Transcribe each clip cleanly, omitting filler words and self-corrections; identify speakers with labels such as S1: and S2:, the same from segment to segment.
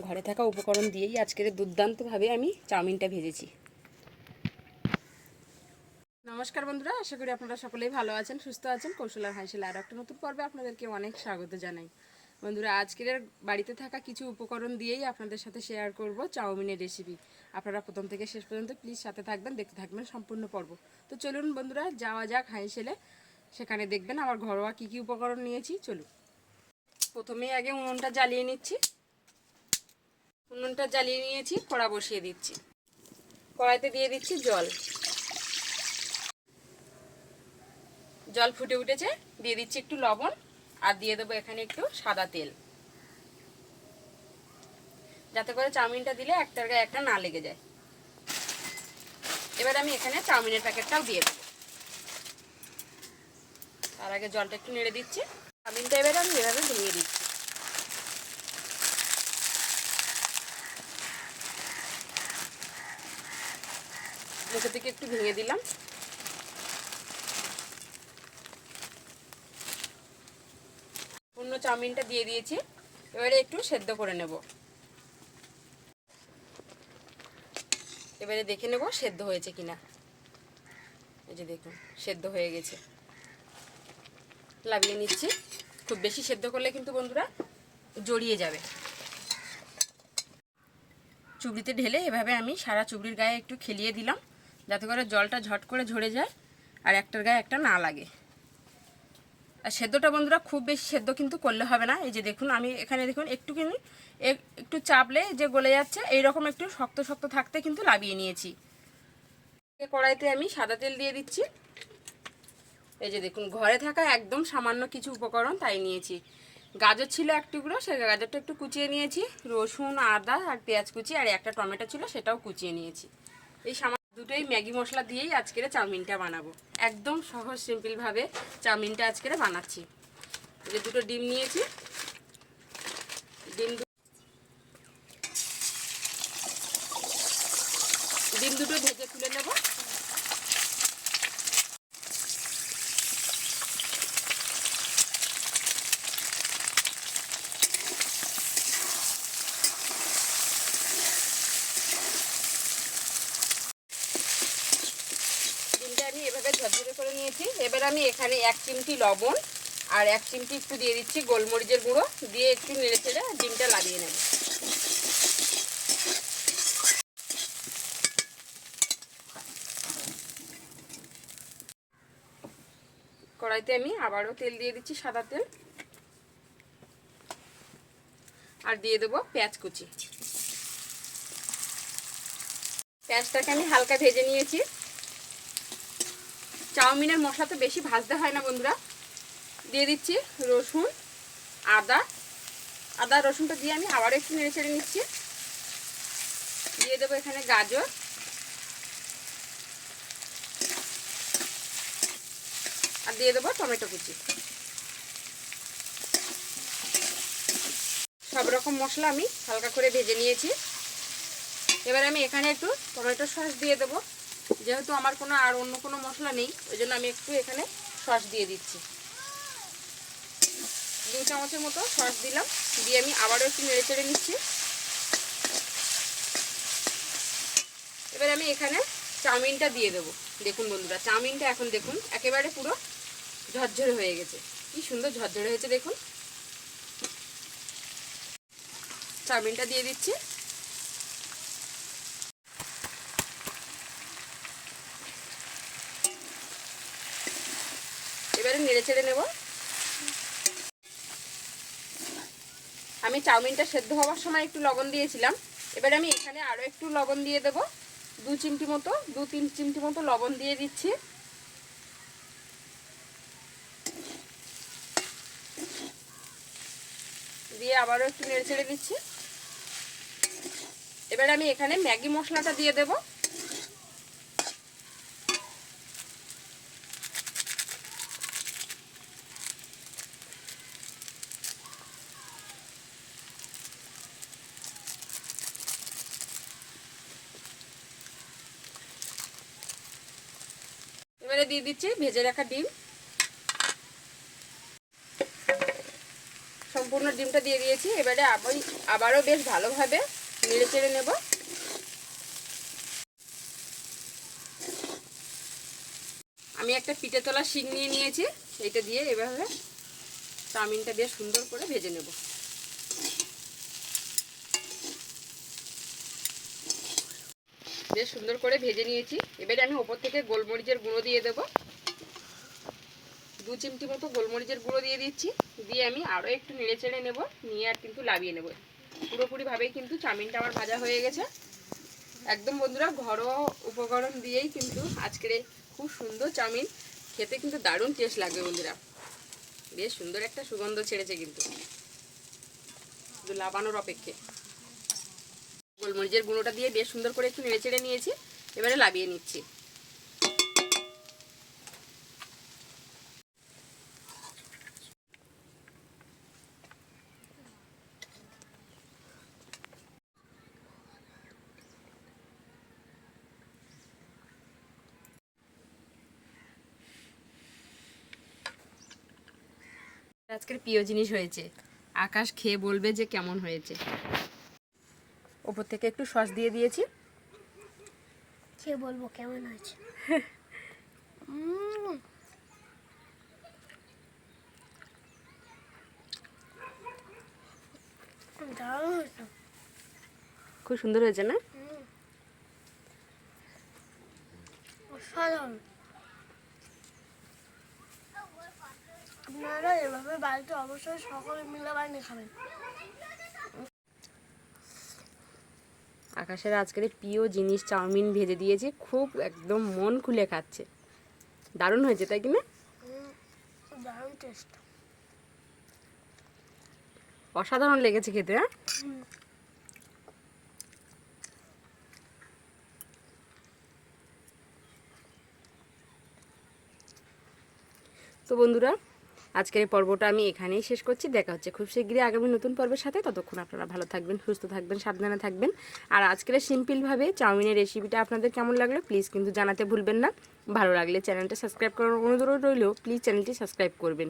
S1: ঘরে থাকা উপকরণ দিয়েই আজকের দুর্দান্তভাবে আমি চাউমিনটা ভেজেছি। নমস্কার বন্ধুরা, আশা করি আপনারা সকলেই ভালো আছেন, সুস্থ আছেন। কৌশল আর হাসিল আর একটা নতুন পর্বে আপনাদেরকে অনেক স্বাগত জানাই। বন্ধুরা, আজকের বাড়িতে থাকা কিছু উপকরণ দিয়েই আপনাদের সাথে শেয়ার করব চাউমিনের রেসিপি। আপনারা প্রথম থেকে শেষ পর্যন্ত প্লিজ সাথে থাকবেন, দেখতে থাকবেন সম্পূর্ণ পর্ব। তো চলুন বন্ধুরা, যাওয়া যাক হাইসেলে। সেখানে দেখবেন আমার ঘরোয়া কী কী উপকরণ নিয়েছি। চলুন, প্রথমেই আগে উনুনটা জ্বালিয়ে নিচ্ছি। উনুনটা জ্বালিয়ে নিয়েছি, কড়া বসিয়ে দিচ্ছি। কড়াইতে দিয়ে দিচ্ছি জল। জল ফুটে উঠেছে, দিয়ে দিচ্ছি একটু লবণ আর দিয়ে দেবো এখানে একটু সাদা তেল, যাতে করে চাউমিনটা দিলে একটার গায়ে একটা না লেগে যায়। এবার আমি এখানে চাউমিনের প্যাকেটটাও দিয়ে দেবো। তার আগে জলটা একটু নেড়ে দিচ্ছি। চাউমিনটা এবার আমি এভাবে ভেঙে দিচ্ছি। মুখে থেকে একটু ভেঙে দিলাম। অন্য চাউমিনটা দিয়ে দিয়েছি, এবারে একটু সেদ্ধ করে নেব। এবারে দেখে নেব সেদ্ধ হয়েছে কিনা। এই যে দেখুন, সেদ্ধ হয়ে গেছে। লাগিয়ে নিচ্ছি। খুব বেশি সেদ্ধ করলে কিন্তু বন্ধুরা জড়িয়ে যাবে। চুবড়িতে ঢেলে এভাবে আমি সারা চুবড়ির গায়ে একটু খেলিয়ে দিলাম, যাতে করে জলটা ঝট করে ঝরে যায় আর একটার গায়ে একটা না লাগে। আর সেদ্ধটা বন্ধুরা খুব বেশি সেদ্ধ কিন্তু করলে হবে না। এই যে দেখুন, আমি এখানে দেখুন একটুখানি একটু চাপলে যে গলে যাচ্ছে, এইরকম একটু শক্ত শক্ত থাকতে কিন্তু লাবিয়ে নিয়েছি। কড়াইতে আমি সাদা তেল দিয়ে দিচ্ছি। এই যে দেখুন, ঘরে থাকা একদম সামান্য কিছু উপকরণ তাই নিয়েছি। গাজর ছিল এক টুকরো, সেই গাজরটা একটু কুচিয়ে নিয়েছি। রসুন, আদা আর পেঁয়াজ কুচি, আর একটা টমেটো ছিল, সেটাও কুচিয়ে নিয়েছি। এই সামান্য দুটোই ম্যাগি মশলা দিয়েই আজকের চাউমিনটা বানাবো। একদম সহজ সিম্পলভাবে চাউমিনটা আজকের বানাচ্ছি। এই যে দুটো ডিম নিয়েছি। ডিম দুটো ভেজে তুলে নেব। আমি এভাবে ঝরঝরে করে নিয়েছি। এবার আমি এখানে 1 চিমটি লবণ আর 1 চিমটি একটু দিয়ে দিচ্ছি গোলমরিচের গুঁড়ো, দিয়ে একটু নেড়ে চেড়ে ডিমটা লাগিয়ে নেব। কড়াইতে আমি আবারও তেল দিয়ে দিচ্ছি, সাদা তেল, আর দিয়ে দেবো পেঁয়াজ কুচি। পেঁয়াজটাকে আমি হালকা ভেজে নিয়েছি। চাউমিনের মশলা তো বেশি ভাজতে হয় না বন্ধুরা। দিয়ে দিচ্ছি রসুন, আদা রসুনটা দিয়ে আমি আবার একটু নেড়ে চেড়ে নিচ্ছি। দিয়ে দেবো এখানে গাজর আর দিয়ে দেবো টমেটো কুচি। সব রকম মশলা আমি হালকা করে ভেজে নিয়েছি। এবার আমি এখানে একটু টমেটো সস দিয়ে দেবো। যেহেতু আমার কোনো আর অন্য কোনো মশলা নেই, ওই জন্য আমি একটু এখানে সস দিয়ে দিচ্ছি। 2 চামচের মতো সস দিলাম, দিয়ে আমি আবারও একটু নেড়ে চেড়ে নিচ্ছি। এবার আমি এখানে চাউমিনটা দিয়ে দেবো। দেখুন বন্ধুরা, চাউমিনটা এখন দেখুন একেবারে পুরো ঝরঝরে হয়ে গেছে। কি সুন্দর ঝরঝরে হয়েছে দেখুন। চাউমিনটা দিয়ে দিচ্ছি। এবারে নেড়ে চেড়ে নেব। আমি চাউমিনটা সেদ্ধ হওয়ার সময় একটু লবণ দিয়েছিলাম। এবারে আমি এখানে আরও একটু লবণ দিয়ে দেবো। 2 চিমটি মতো 2-3 চিমটি মতো লবণ দিয়ে দিচ্ছি। দিয়ে আবারও একটু নেড়ে চেড়ে দিচ্ছি। এবারে আমি এখানে ম্যাগি মশলাটা দিয়ে দেব। এবারে দিয়ে দিচ্ছি ভেজে রাখা ডিম। সম্পূর্ণ ডিমটা দিয়ে দিয়েছি। এবারে আবারও বেশ ভালোভাবে নেড়ে চেড়ে নেব। আমি একটা পিঠে তোলা শিক নিয়ে নিয়েছি, এটা দিয়ে এভাবে চাউমিনটা দিয়ে সুন্দর করে ভেজে নেব। বেশ সুন্দর করে ভেজে নিয়েছি। এবারে আমি ওপর থেকে গোলমরিচের গুঁড়ো দিয়ে দেব। 2 চিমটি মতো গোলমরিচের গুঁড়ো দিয়ে দিচ্ছি। দিয়ে আমি আরও একটু নেড়ে চেড়ে নেব, নিয়ে আর কিন্তু লাবিয়ে নেব। পুরোপুরিভাবেই কিন্তু চাউমিনটা আমার ভাজা হয়ে গেছে। একদম বন্ধুরা ঘরোয়া উপকরণ দিয়েই কিন্তু আজকের খুব সুন্দর চাউমিন, খেতে কিন্তু দারুণ টেস্ট লাগবে বন্ধুরা। বেশ সুন্দর একটা সুগন্ধ ছেড়েছে, কিন্তু শুধু লাবানোর অপেক্ষে। গোলমরিচের গুঁড়োটা দিয়ে বেশ সুন্দর করে একটু নেড়ে চেড়ে নিয়েছি। এবারে লাবিয়ে নিচ্ছি। আজকের প্রিয় জিনিস হয়েছে, আকাশ খেয়ে বলবে যে কেমন হয়েছে। ওপর থেকে একটু সস দিয়ে দিয়েছি,
S2: খেয়ে বলবো কেমন হয়েছে। দারুণ হয়েছে,
S1: খুব সুন্দর হয়েছে না?
S2: অসাধারণ। আপনারা এভাবে বাড়িতে অবশ্যই সকলে মিলে বানিয়ে খাবেন।
S1: আকাশের আজকের প্রিয় জিনিস চাউমিন ভেজে দিয়েছি, খুব একদম মন খুলে খাচ্ছে। দারুণ হয়েছে তাই কি না?
S2: দারুণ টেস্ট,
S1: অসাধারণ লেগেছে খেতে। হ্যাঁ, তো বন্ধুরা আজকের এই পর্বটা আমি এখানেই শেষ করছি। দেখা হচ্ছে খুব শীঘ্রই আগামী নতুন পর্বের সাথে। ততক্ষণ আপনারা ভালো থাকবেন, সুস্থ থাকবেন, সাবধানে থাকবেন। আর আজকের সিম্পলভাবে চাউমিনের রেসিপিটা আপনাদের কেমন লাগলো প্লিজ কিন্তু জানাতে ভুলবেন না। ভালো লাগলে চ্যানেলটা সাবস্ক্রাইব করার অনুরোধ রইলেও প্লিজ চ্যানেলটি সাবস্ক্রাইব করবেন,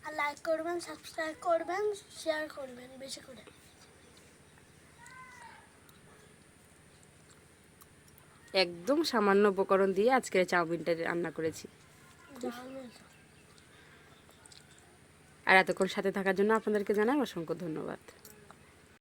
S2: আর লাইক করবেন, সাবস্ক্রাইব করবেন, শেয়ার করবেন বেশি করে।
S1: একদম সামান্য উপকরণ দিয়ে আজকের চাউমিনটা রান্না করেছি। আর এতক্ষণ সাথে থাকার জন্য আপনাদেরকে জানাই অসংখ্য ধন্যবাদ।